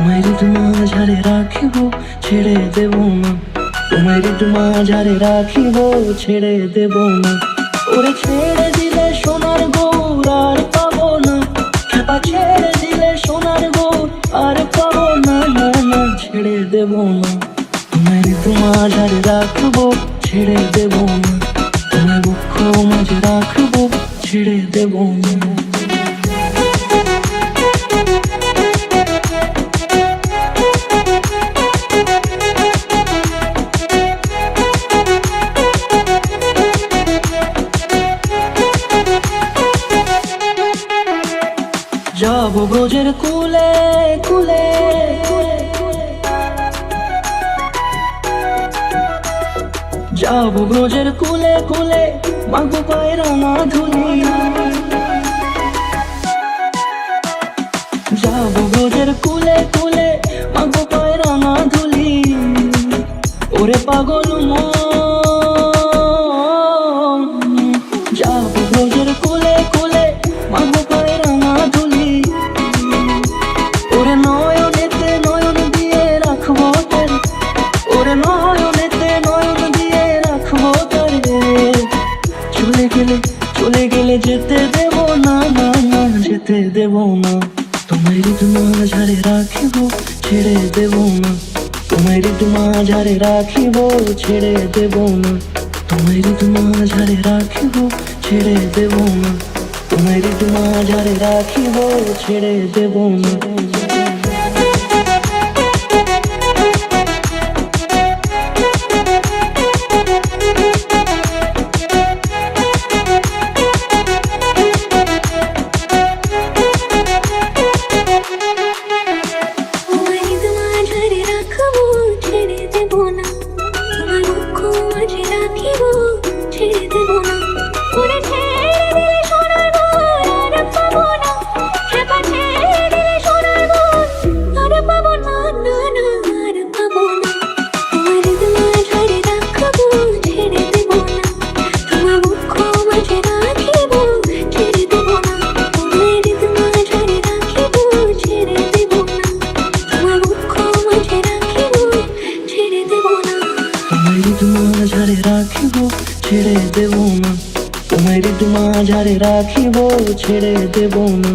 তোমায় মাঝারে রাখিব, ছেড়ে দেব না। তোমায় মাঝারে রাখিব, ছেড়ে দেব না। ওরে ছেড়ে দিলে সোনার গৌর আর পাবো না, খেপা ছেড়ে দিলে সোনার গৌর আর পাবো না। না না, ছেড়ে দেব না। তোমায় মাঝারে রাখবো, ছেড়ে দেব না। তোমায় বক্ষ মাঝে রাখবো, ছেড়ে দেব না। যাবো ব্রজের কুলে কুলে, যাবো ব্রজের কুলে কুলে, মাগো পায়ে রাঙা ধুলি। যাবো ব্রজের কুলে কুলে, মাগো পায়ে রাঙা ধুলি। ওরে পাগল মন, যাবো ব্রজের কুলে কুলে, মাগো পায়ে রাঙা ধুলি। ওরে নয়নেতে নয়ন দিয়ে রাখবো তোরে, ওরে নয়নেতে নয়ন দিয়ে রাখবো তোরে। চলে গেলে চলে গেলে যেতে দেব না, না না, যেতে দেব না। তোমায় মাঝারে রাখিব, ছেড়ে দেব না। তোমায় মাঝারে রাখিব, ছেড়ে দেব না। তোমায় মাঝারে রাখিব, ছেড়ে দেব না। তোমায় মাঝারে রাখিব, ছেড়ে দেব না। মাঝারে রাখিব, ছেড়ে দেব না। তোমায় মাঝারে রাখিব, ছেড়ে দেব না।